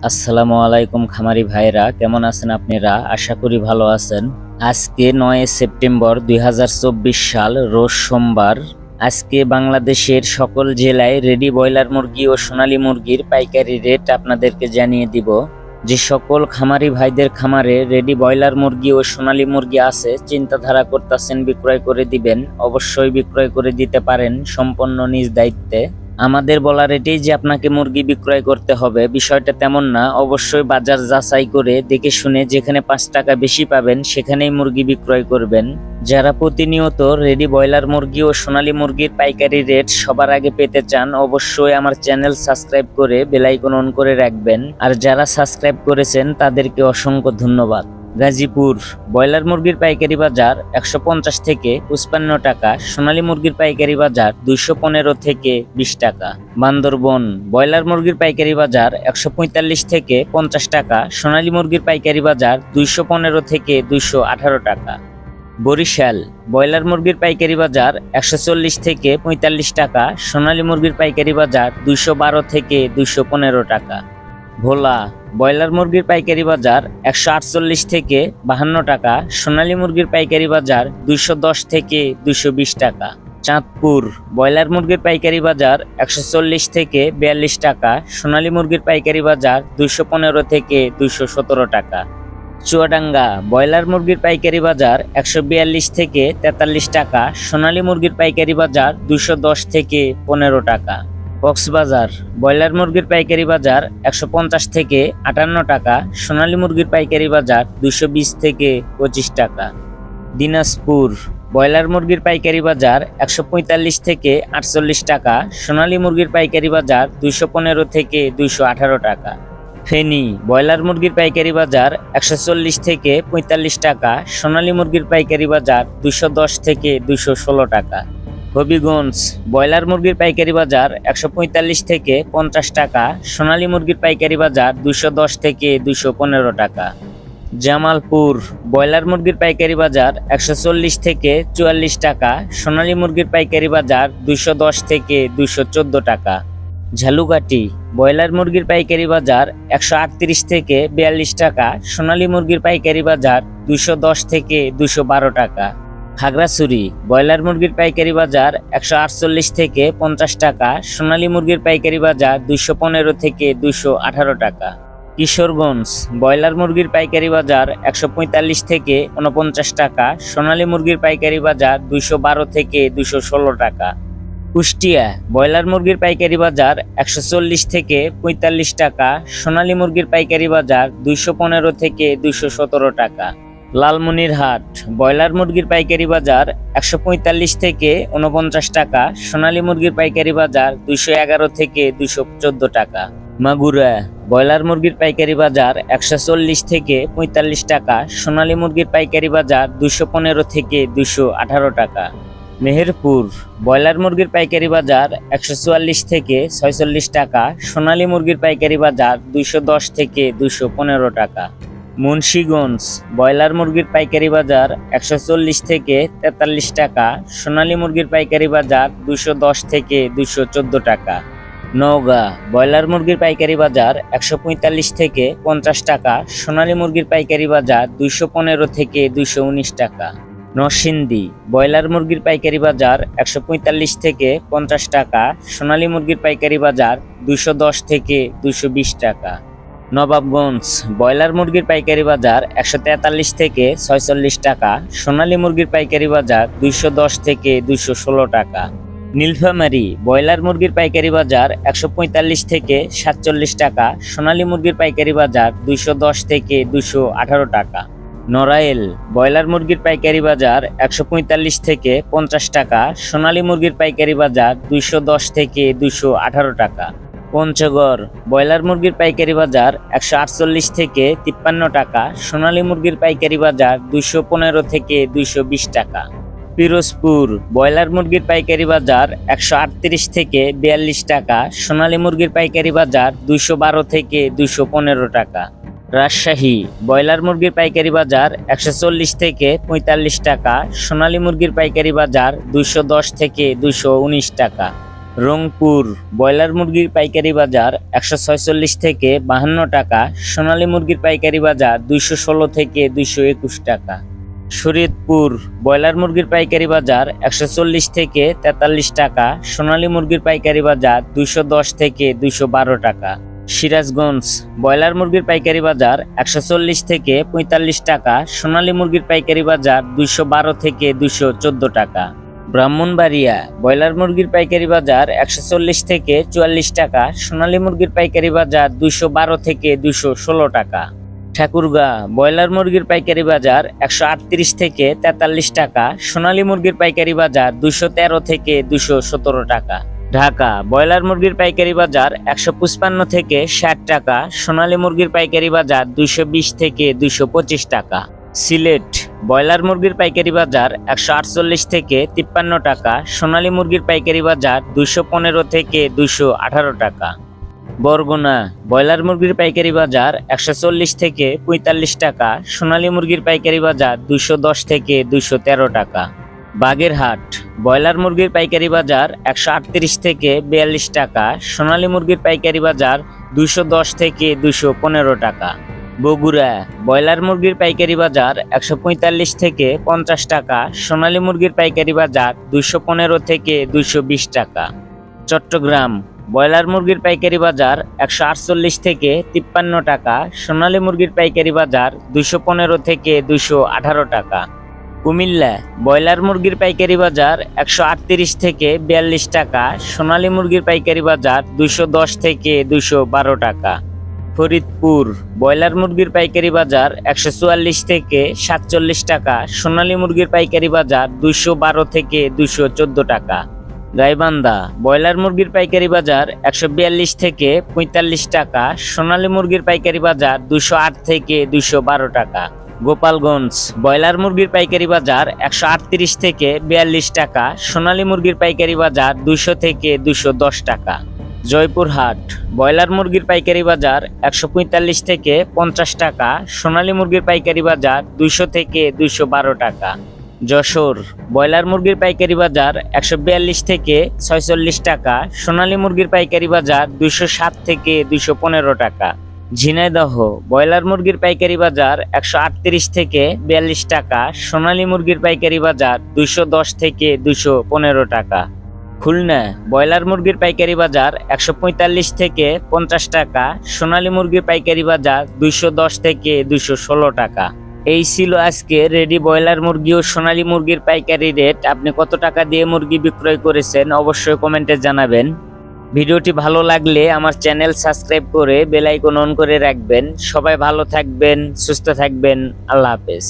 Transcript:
আসসালামু আলাইকুম খামারি ভাইরা, কেমন আছেন আপনারা? আশা করি ভালো আছেন। আজকে 9 সেপ্টেম্বর 2024 সাল, রোজ সোমবার। আজকে বাংলাদেশের সকল জেলায় রেডি ব্রয়লার মুরগি ও সোনালী মুরগির পাইকারি রেট আপনাদেরকে জানিয়ে দিব। যে সকল খামারি ভাইদের খামারে রেডি ব্রয়লার মুরগি ও সোনালী মুরগি আছে, চিন্তাধারা করতেছেন বিক্রয় করে দিবেন, অবশ্যই বিক্রয় করে দিতে পারেন সম্পূর্ণ নিজ দায়িত্বে। আমাদের বলার এটাই যে আপনাকে মুরগি বিক্রয় করতে হবে, বিষয়টা তেমন না। অবশ্যই বাজার যাচাই করে দেখে শুনে যেখানে 5 টাকা বেশি পাবেন সেখানেই মুরগি বিক্রয় করবেন। যারা প্রতিনিয়ত রেডি ব্রয়লার মুরগি ও সোনালী মুরগির পাইকারি রেট সবার আগে পেতে চান, অবশ্যই আমার চ্যানেল সাবস্ক্রাইব করে বেল আইকন অন করে রাখবেন। আর যারা সাবস্ক্রাইব করেছেন তাদেরকে অসংখ্য ধন্যবাদ। গাজীপুর ব্রয়লার মুরগির পাইকারি বাজার 150 থেকে 55 টাকা, সোনালী মুরগির পাইকারি বাজার 215 থেকে 20 টাকা। বান্দরবন ব্রয়লার মুরগির পাইকারি বাজার 145 থেকে 50 টাকা, সোনালী মুরগির পাইকারি বাজার 215 থেকে 218 টাকা। বরিশাল ব্রয়লার মুরগির পাইকারি বাজার 140 থেকে 45 টাকা, সোনালী মুরগির পাইকারি বাজার 212 থেকে 215 টাকা। ভোলা ব্রয়লার মুরগির পাইকারি বাজার 148 থেকে 52 টাকা, সোনালী মুরগির পাইকারি বাজার 210 থেকে 220 টাকা। চাঁদপুর ব্রয়লার মুরগির পাইকারি বাজার 140 থেকে 42 টাকা, সোনালী মুরগির পাইকারি বাজার 215 থেকে 217 টাকা। চুয়াডাঙ্গা ব্রয়লার মুরগির পাইকারি বাজার 142 থেকে 43 টাকা, সোনালী মুরগির পাইকারি বাজার 210 থেকে 15 টাকা। কক্সবাজার ব্রয়লার মুরগির পাইকারি বাজার 150 থেকে 58 টাকা, সোনালী মুরগির পাইকারি বাজার 220 থেকে 25 টাকা। দিনাজপুর ব্রয়লার মুরগির পাইকারি বাজার 145 থেকে 48 টাকা, সোনালী মুরগির পাইকারি বাজার 215 থেকে 218 টাকা। ফেনী ব্রয়লার মুরগির পাইকারি বাজার 140 থেকে 45 টাকা, সোনালী মুরগির পাইকারি বাজার 210 থেকে 216 টাকা। হবিগঞ্জ ব্রয়লার মুরগির পাইকারি বাজার 145 থেকে 50 টাকা, সোনালী মুরগির পাইকারি বাজার 210 থেকে 215 টাকা। জামালপুর ব্রয়লার মুরগির পাইকারি বাজার 140 থেকে 44 টাকা, সোনালী মুরগির পাইকারি বাজার 210 থেকে 214 টাকা। ঝালুকাঠি ব্রয়লার মুরগির পাইকারি বাজার 138 থেকে 42 টাকা, সোনালী মুরগির পাইকারি বাজার 210 থেকে 212 টাকা। খাগড়াছড়ি ব্রয়লার মুরগির পাইকারি বাজার 148 থেকে 50 টাকা, সোনালী মুরগির পাইকারি বাজার 215 থেকে 218 টাকা। কিশোরগঞ্জ ব্রয়লার মুরগির পাইকারি বাজার 145 থেকে 49 টাকা, সোনালী মুরগির পাইকারি বাজার 212 থেকে 216 টাকা। কুষ্টিয়া ব্রয়লার মুরগির পাইকারি বাজার 140 থেকে 45 টাকা, সোনালী মুরগির পাইকারি বাজার 215 থেকে 217 টাকা। লালমনিরহাট ব্রয়লার মুরগির পাইকারি বাজার 145 থেকে 49 টাকা, সোনালী মুরগির পাইকারি বাজার 211 থেকে 214 টাকা। মাগুরা ব্রয়লার মুরগির পাইকারি বাজার 140 থেকে 45 টাকা, সোনালী মুরগির পাইকারি বাজার 215 থেকে 218 টাকা। মেহেরপুর ব্রয়লার মুরগির পাইকারি বাজার 144 থেকে 46 টাকা, সোনালী মুরগির পাইকারি বাজার 210 থেকে 215 টাকা। মুন্সিগঞ্জ ব্রয়লার মুরগির পাইকারি বাজার 140 থেকে 43 টাকা, সোনালী মুরগির পাইকারি বাজার 210 থেকে 214 টাকা। নওগাঁ ব্রয়লার মুরগির পাইকারি বাজার 145 থেকে 50 টাকা, সোনালী মুরগির পাইকারি বাজার 215 থেকে 219 টাকা। নরসিংদী ব্রয়লার মুরগির পাইকারি বাজার 145 থেকে 50 টাকা, সোনালী মুরগির পাইকারি বাজার 210 থেকে 220 টাকা। নবাবগঞ্জ ব্রয়লার মুরগির পাইকারি বাজার 143 থেকে 46 টাকা, সোনালী মুরগির পাইকারি বাজার 210 থেকে 216 টাকা। নীলফামারী ব্রয়লার মুরগির পাইকারি বাজার 145 থেকে 47 টাকা, সোনালী মুরগির পাইকারি বাজার 210 থেকে 218 টাকা। নড়াইল ব্রয়লার মুরগির পাইকারি বাজার 145 থেকে 50 টাকা, সোনালী মুরগির পাইকারি বাজার 210 থেকে 218 টাকা। পঞ্চগড় ব্রয়লার মুরগির পাইকারি বাজার 148 থেকে 53 টাকা, সোনালী মুরগির পাইকারি বাজার 215 থেকে 220 টাকা। পিরোজপুর ব্রয়লার মুরগির পাইকারি বাজার 138 থেকে 42 টাকা, সোনালী মুরগির পাইকারি বাজার 212 থেকে 215 টাকা। রাজশাহী ব্রয়লার মুরগির পাইকারি বাজার 140 থেকে 45 টাকা, সোনালী মুরগির পাইকারি বাজার 210 থেকে 219 টাকা। রংপুর ব্রয়লার মুরগির পাইকারি বাজার 146 থেকে 52 টাকা, সোনালী মুরগির পাইকারি বাজার 216 থেকে 221 টাকা। শরীয়তপুর ব্রয়লার মুরগির পাইকারি বাজার 140 থেকে 43 টাকা, সোনালী মুরগির পাইকারি বাজার 210 থেকে 212 টাকা। সিরাজগঞ্জ ব্রয়লার মুরগির পাইকারি বাজার 140 থেকে 45 টাকা, সোনালী মুরগির পাইকারি বাজার 212 থেকে 214 টাকা। ব্রাহ্মণবাড়িয়া ব্রয়লার মুরগির পাইকারি বাজার 140 থেকে 44 টাকা, সোনালী মুরগির পাইকারি বাজার 212 থেকে 216 টাকা। ঠাকুরগাঁ ব্রয়লার মুরগির পাইকারি বাজার 138 থেকে 43 টাকা, সোনালী মুরগির পাইকারি বাজার 213 থেকে 217 টাকা। ঢাকা ব্রয়লার মুরগির পাইকারি বাজার 155 থেকে 60 টাকা, সোনালী মুরগির পাইকারি বাজার 220 থেকে 225 টাকা। সিলেট ব্রয়লার মুরগির পাইকারি বাজার 148 থেকে 53 টাকা, সোনালী মুরগির পাইকারি বাজার 215 থেকে 218 টাকা। বরগুনা ব্রয়লার মুরগির পাইকারি বাজার 140 থেকে 45 টাকা, সোনালী মুরগির পাইকারি বাজার 210 থেকে 213 টাকা। বাগেরহাট ব্রয়লার মুরগির পাইকারি বাজার 138 থেকে 42 টাকা, সোনালী মুরগির পাইকারি বাজার 210 থেকে 215 টাকা। বগুড়া ব্রয়লার মুরগির পাইকারি বাজার 145 থেকে 50 টাকা, সোনালী মুরগির পাইকারি বাজার 215 থেকে 220 টাকা। চট্টগ্রাম ব্রয়লার মুরগির পাইকারি বাজার 148 থেকে 53 টাকা, সোনালী মুরগির পাইকারি বাজার 215 থেকে 218 টাকা। কুমিল্লা ব্রয়লার মুরগির পাইকারি বাজার 138 থেকে 42 টাকা, সোনালী মুরগির পাইকারি বাজার 210 থেকে 212 টাকা। ফরিদপুর ব্রয়লার মুরগির পাইকারি বাজার 144 থেকে 47 টাকা, সোনালী মুরগির পাইকারি বাজার 212 থেকে 214 টাকা। গাইবান্ধা ব্রয়লার মুরগির পাইকারি বাজার 142 থেকে 45 টাকা, সোনালী মুরগির পাইকারি বাজার 208 থেকে 212 টাকা। গোপালগঞ্জ ব্রয়লার মুরগির পাইকারি বাজার 138 থেকে 42 টাকা, সোনালী মুরগির পাইকারি বাজার 200 থেকে 210 টাকা। জয়পুরহাট ব্রয়লার মুরগির পাইকারি বাজার 145 থেকে 50 টাকা, সোনালী মুরগির পাইকারি বাজার 200 থেকে 212 টাকা। যশোর ব্রয়লার মুরগির পাইকারি বাজার 142 থেকে 46 টাকা, সোনালী মুরগির পাইকারি বাজার 207 থেকে 215 টাকা। ঝিনাইদহ ব্রয়লার মুরগির পাইকারি বাজার 138 থেকে 42 টাকা, সোনালী মুরগির পাইকারি বাজার 210 থেকে 215 টাকা। খুলনা ব্রয়লার মুরগির পাইকারি বাজার 145 থেকে 50 টাকা, সোনালী মুরগির পাইকারি বাজার 210 থেকে 216 টাকা। এই ছিল আজকে রেডি ব্রয়লার মুরগি ও সোনালী মুরগির পাইকারি রেট। আপনি কত টাকা দিয়ে মুরগি বিক্রয় করেছেন অবশ্যই কমেন্টে জানাবেন। ভিডিওটি ভালো লাগলে আমার চ্যানেল সাবস্ক্রাইব করে বেল আইকন অন করে রাখবেন। সবাই ভালো থাকবেন, সুস্থ থাকবেন। আল্লাহ হাফেজ।